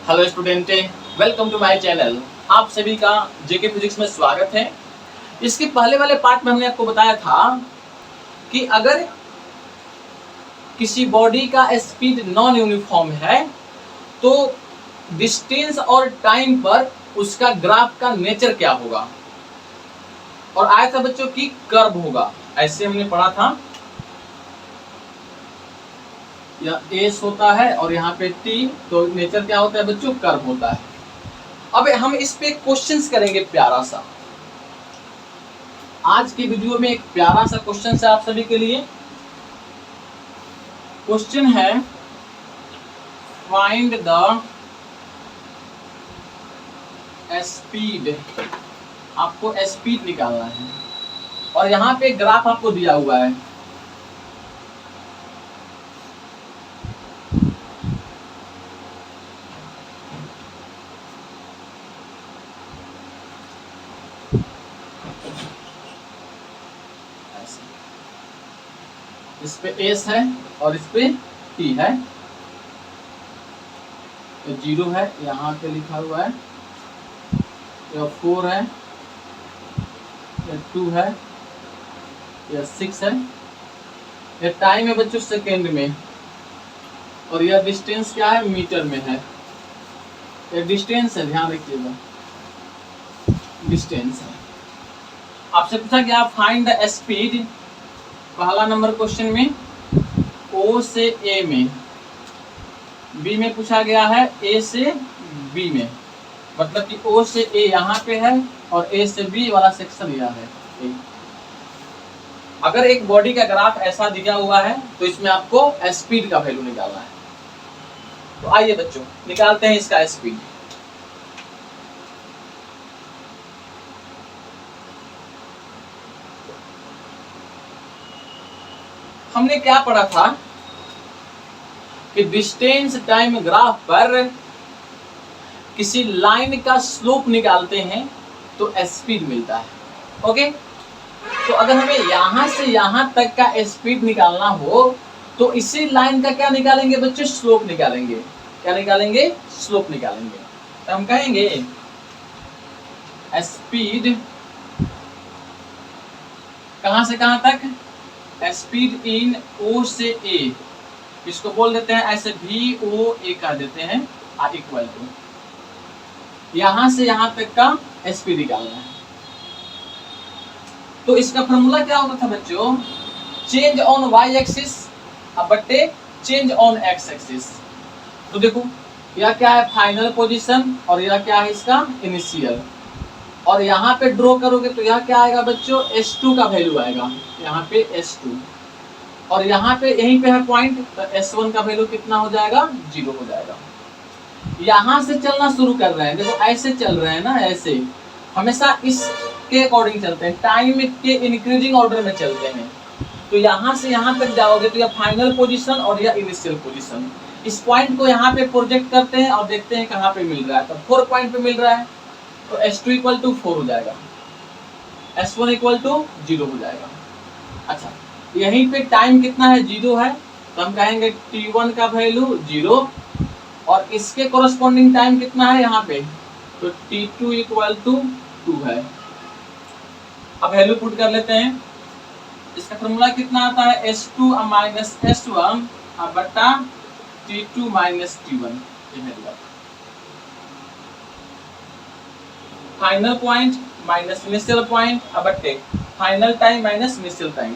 Hello student, welcome to my channel. आप सभी का जेके फिजिक्स में स्वागत है। इसके पहले वाले पार्ट में हमने आपको बताया था कि अगर किसी बॉडी का स्पीड नॉन यूनिफॉर्म है तो डिस्टेंस और टाइम पर उसका ग्राफ का नेचर क्या होगा, और आया था बच्चों की कर्व होगा। ऐसे हमने पढ़ा था, यह एस होता है और यहाँ पे टी, तो नेचर क्या होता है बच्चों, कर्व होता है। अब हम इस पे क्वेश्चंस करेंगे प्यारा सा। आज की वीडियो में एक प्यारा सा क्वेश्चन है आप सभी के लिए। क्वेश्चन है फाइंड द स्पीड। आपको स्पीड निकालना है और यहाँ पे ग्राफ आपको दिया हुआ है। इस पे एस है और इस पे टी है, ये 0 है, यहाँ पे लिखा हुआ है, ये 4 है, ये 2 है, ये 6 है, ये टाइम है बच्चों सेकेंड में, और यह डिस्टेंस क्या है, मीटर में है। ये डिस्टेंस है, ध्यान रखिएगा, डिस्टेंस है। आपसे पूछा गया फाइंड द स्पीड, पहला नंबर क्वेश्चन में ओ से ए में, बी में पूछा गया है ए से बी में, मतलब कि ओ से ए यहाँ पे है और ए से बी वाला सेक्शन यह है। अगर एक बॉडी का ग्राफ ऐसा दिया हुआ है तो इसमें आपको स्पीड का वैल्यू निकालना है। तो आइए बच्चों निकालते हैं इसका स्पीड। हमने क्या पढ़ा था कि डिस्टेंस टाइम ग्राफ पर किसी लाइन का स्लोप निकालते हैं तो स्पीड मिलता है। ओके, तो अगर हमें यहां से यहां तक का स्पीड निकालना हो तो इसी लाइन का क्या निकालेंगे बच्चे, स्लोप निकालेंगे। क्या निकालेंगे, स्लोप निकालेंगे। तो हम कहेंगे स्पीड कहां से कहां तक, स्पीड इन ओ से ए, इसको बोल देते हैं ऐसे भी ओ ए कर देते हैं, इक्वल टू यहां से यहां तक का स्पीड निकालना है। तो इसका फॉर्मूला क्या होता था बच्चों, चेंज ऑन वाई एक्सिस बट्टे चेंज ऑन एक्स एक्सिस। तो देखो यह क्या है, फाइनल पोजीशन, और यह क्या है इसका इनिशियल, और यहाँ पे ड्रॉ करोगे तो यह क्या आएगा बच्चों, S2 का वैल्यू आएगा, यहाँ पे S2, और यहाँ पे यहीं पे है पॉइंट, तो S1 का वैल्यू कितना हो जाएगा, 0 हो जाएगा। यहाँ से चलना शुरू कर रहे हैं, देखो ऐसे चल रहे हैं ना, ऐसे हमेशा इसके अकॉर्डिंग चलते हैं, टाइम के इंक्रीजिंग ऑर्डर में चलते हैं। तो यहाँ से यहाँ तक जाओगे तो यह फाइनल पोजीशन और यह इनिशियल पोजीशन, इस पॉइंट को यहाँ पे प्रोजेक्ट करते हैं और देखते हैं कहाँ पे मिल रहा है। तो 4 पॉइंट पे मिल रहा है, तो S2 इक्वल टू 4 हो जाएगा, S1 इक्वल टू 0 हो जाएगा। अच्छा, यहीं पे टाइम कितना है, 0 है, तो हम कहेंगे T1 का वैल्यू 0, और इसके कोरस्पॉन्डिंग टाइम कितना है यहाँ पे, तो T2 इक्वल टू 2 है। अब वैल्यू पुट कर लेते हैं। इसका फॉर्मूला कितना आता है, S2 माइनस S1 बट्टा T2 minus T1, final point minus initial point बट्टे final time minus initial time.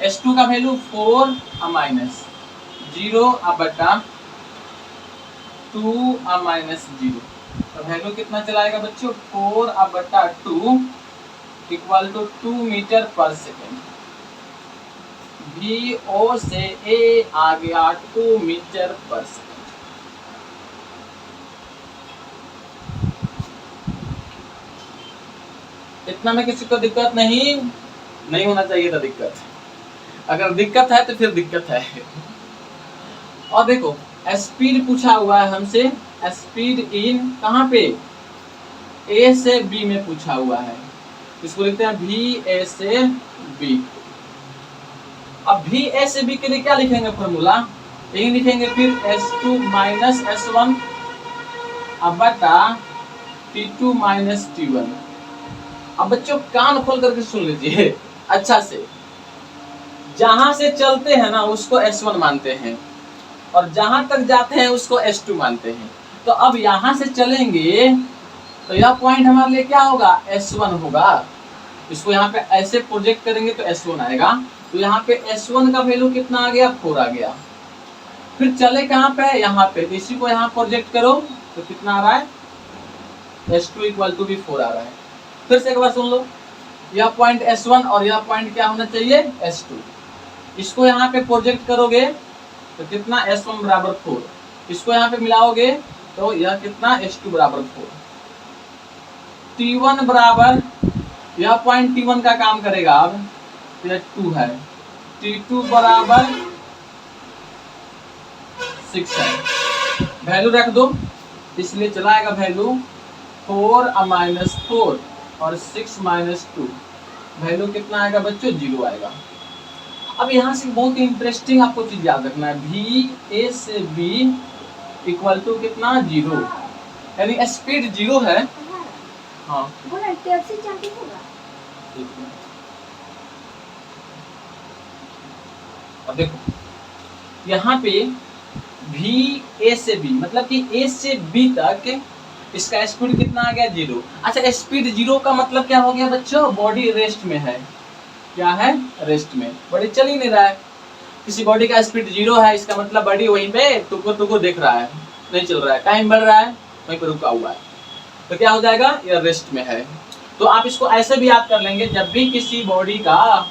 S2 का वैल्यू 4 माइनस 0 बट्टा 2 माइनस 0, तो वैल्यू कितना चलाएगा बच्चों, 4 बट्टा 2 इक्वल टू 2 मीटर पर सेकेंड। भी ओ से ए आ गया 2 मीटर पर सेकेंड। इतना में किसी को दिक्कत नहीं होना चाहिए था दिक्कत, अगर दिक्कत है तो फिर दिक्कत है। और देखो स्पीड पूछा हुआ है हमसे, स्पीड इन कहाँ पे, ए से बी में पूछा हुआ है, इसको लिखते हैं भी ए से बी। अब भी ए से बी के लिए क्या लिखेंगे फॉर्मूला, यही लिखेंगे फिर S2 माइनस S1 अब बटा T2 माइनस T1। अब बच्चों कान खोल करके सुन लीजिए अच्छा से, जहां से चलते हैं ना उसको S1 मानते हैं और जहां तक जाते हैं उसको S2 मानते हैं। तो अब यहां से चलेंगे तो यह पॉइंट हमारे लिए क्या होगा, S1 होगा। इसको यहाँ पे ऐसे प्रोजेक्ट करेंगे तो S1 आएगा। तो यहाँ पे S1 का वैल्यू कितना आ गया, 4 आ गया। फिर चले कहाँ पे, यहाँ पे, इसी को यहाँ प्रोजेक्ट करो तो कितना आ रहा है, S2 इक्वल टू भी 4 आ रहा है। फिर से एक बार सुन लो, यह पॉइंट S1 और यह पॉइंट क्या होना चाहिए, S2। इसको यहाँ पे प्रोजेक्ट करोगे तो कितना, S1 बराबर 4। इसको यहाँ पे मिलाओगे तो यह कितना, S2 बराबर 4। T1 बराबर, यह पॉइंट T1 का काम करेगा। अब यह 2 है, T2 बराबर 6 है। वैल्यू रख दो, इसलिए चला आएगा वैल्यू 4 माइनस 4 और 6 माइनस 2। वैल्यू कितना आएगा बच्चों, 0 आएगा। अब यहाँ से बहुत इंटरेस्टिंग आपको चीज याद रखना है, भी ए से बी इक्वल टू कितना, 0, यानी स्पीड 0 है। हाँ अब देखो यहाँ पे भी ए से बी मतलब कि ए से बी तक इसका स्पीड कितना आ गया, 0। अच्छा स्पीड 0 का मतलब क्या हो गया बच्चों, बॉडी रेस्ट में है। क्या है, रेस्ट में, बॉडी चल ही नहीं रहा है। किसी बॉडी का स्पीड 0 है, इसका मतलब बॉडी वहीं पे टुकुर टुकुर देख रहा है, नहीं चल रहा है, टाइम बढ़ रहा है, वहीं पर रुका हुआ है। तो क्या हो जाएगा, यह रेस्ट में है। तो आप इसको ऐसे भी याद कर लेंगे, जब भी किसी बॉडी का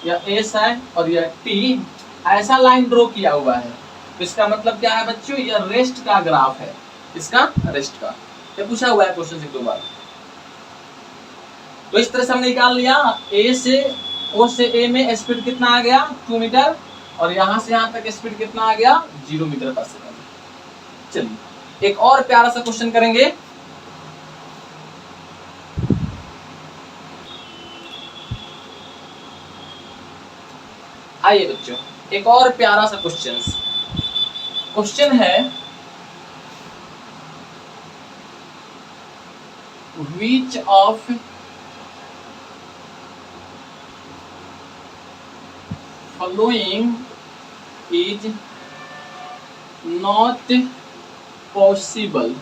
यह एस है और यह टी ऐसा लाइन ड्रॉ किया हुआ है तो इसका मतलब क्या है बच्चों, यह रेस्ट का ग्राफ है, इसका रेस्ट का। ये पूछा हुआ है क्वेश्चन से 2 बार। तो इस तरह से हमने निकाल लिया, ए से ओ से ए में स्पीड कितना आ गया, 2 मीटर, और यहां से यहां तक स्पीड कितना आ गया, 0 मीटर पर सेकंड। चलिए एक और प्यारा सा क्वेश्चन करेंगे। आइए बच्चों एक और प्यारा सा क्वेश्चन है, which of following is not possible।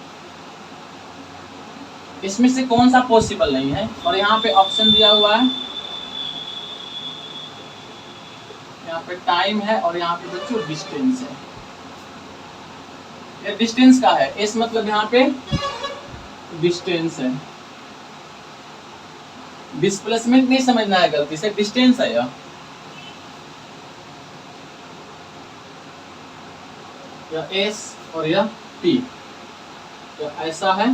इसमें से कौन सा पॉसिबल नहीं है, और यहाँ पे ऑप्शन दिया हुआ है, यहाँ पे टाइम है और यहाँ पे बच्चों डिस्टेंस है। ये डिस्टेंस का है, इस मतलब यहाँ पे डिस्टेंस है, डिस्प्लेसमेंट नहीं समझना है गलती से, डिस्टेंस है यह। एस और यह टी, तो ऐसा है,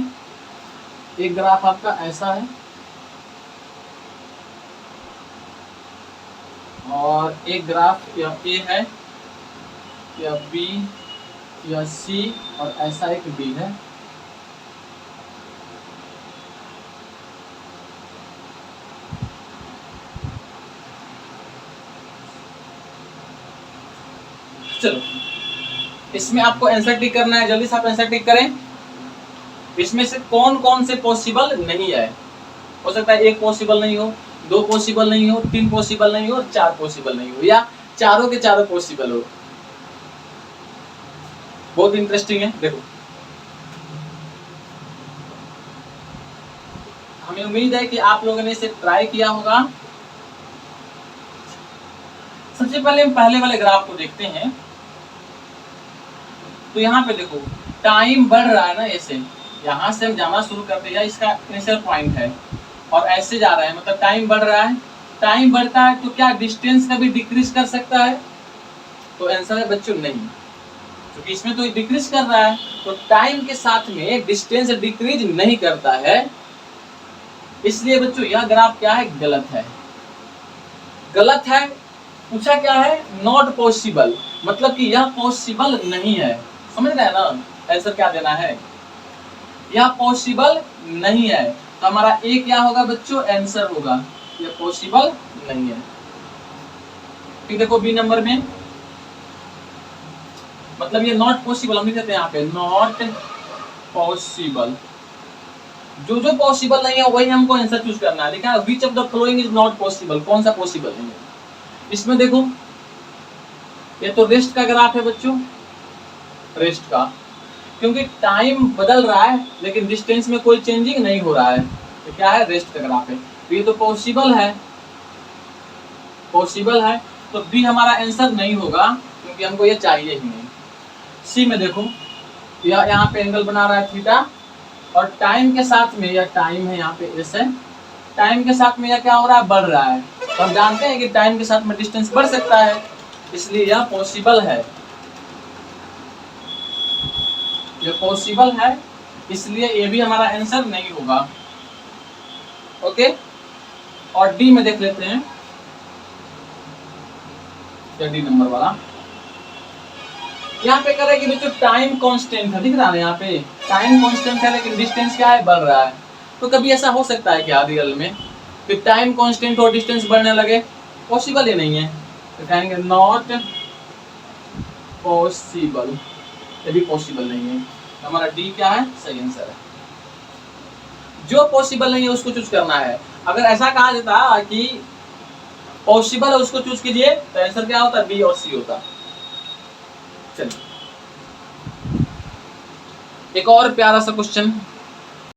एक ग्राफ आपका ऐसा है और एक ग्राफ यह ए है, यह बी, यह सी और ऐसा एक डी है। चलो इसमें आपको आंसर टिक करना है, जल्दी से आप आंसर टिक करें। इसमें से कौन कौन से पॉसिबल नहीं है, हो सकता है 1 पॉसिबल नहीं हो, 2 पॉसिबल नहीं हो, 3 पॉसिबल नहीं हो, 4 पॉसिबल नहीं हो, या चारों के चारों पॉसिबल हो। बहुत इंटरेस्टिंग है। देखो हमें उम्मीद है कि आप लोगों ने इसे ट्राई किया होगा। सबसे पहले हम पहले वाले ग्राफ को देखते हैं। तो यहाँ पे देखो टाइम बढ़ रहा है ना, ऐसे यहाँ से हम जाना शुरू करते हैं, इसका इनिशियल पॉइंट है और ऐसे जा रहा है, मतलब टाइम बढ़ रहा है। टाइम बढ़ता है तो क्या डिस्टेंस का भी डिक्रीज कर सकता है, तो आंसर है बच्चों नहीं, क्योंकि इसमें तो डिक्रीज कर रहा है, तो टाइम के साथ में डिस्टेंस डिक्रीज नहीं करता है। इसलिए बच्चों यह ग्राफ क्या है, गलत है। गलत है, पूछा क्या है, नॉट पॉसिबल, मतलब कि यह पॉसिबल नहीं है। समझ रहे हैं ना, आंसर क्या देना है, यह पॉसिबल नहीं है। तो हमारा ए क्या होगा बच्चों, आंसर होगा यह पॉसिबल नहीं है। फिर देखो बी नंबर में, मतलब ये नॉट पॉसिबल हम लिख देते हैं यहाँ पे, नॉट पॉसिबल। जो जो पॉसिबल नहीं है वही हमको आंसर चूज करना है। लिखा है which of the following is not possible, कौन सा पॉसिबल नहीं है। इसमें देखो ये तो रेस्ट का ग्राफ है बच्चों, रेस्ट का, क्योंकि टाइम बदल रहा है लेकिन डिस्टेंस में कोई चेंजिंग नहीं हो रहा है, तो क्या है, रेस्ट का ग्राफ है। तो ये तो पॉसिबल है, पॉसिबल है, तो बी हमारा आंसर नहीं होगा क्योंकि हमको ये चाहिए ही नहीं। सी में देखो यहाँ पे एंगल बना रहा है थीटा, और टाइम के साथ में यह टाइम है, यहाँ पे एस है, टाइम के साथ में यह क्या हो रहा है, बढ़ रहा है। तो हम जानते हैं कि टाइम के साथ में डिस्टेंस बढ़ सकता है, इसलिए यह पॉसिबल है, यह पॉसिबल है, इसलिए ये भी हमारा आंसर नहीं होगा। ओके, और डी में देख लेते हैं, डी नंबर वाला यहाँ पे कह रहा है कि बच्चों टाइम कांस्टेंट है, दिख रहा है यहाँ पे टाइम कांस्टेंट है लेकिन डिस्टेंस क्या है, बढ़ रहा है। तो कभी ऐसा हो सकता है क्या रियल में कि टाइम कांस्टेंट और डिस्टेंस बढ़ने लगे? पॉसिबल ही नहीं है, तो कहेंगे नॉट पॉसिबल, ये भी पॉसिबल नहीं है। हमारा डी क्या है, सही आंसर है। जो पॉसिबल नहीं है उसको चूज करना है। अगर ऐसा कहा जाता कि पॉसिबल है उसको चूज कीजिए तो आंसर क्या होता, बी और सी होता। चलिए एक और प्यारा सा क्वेश्चन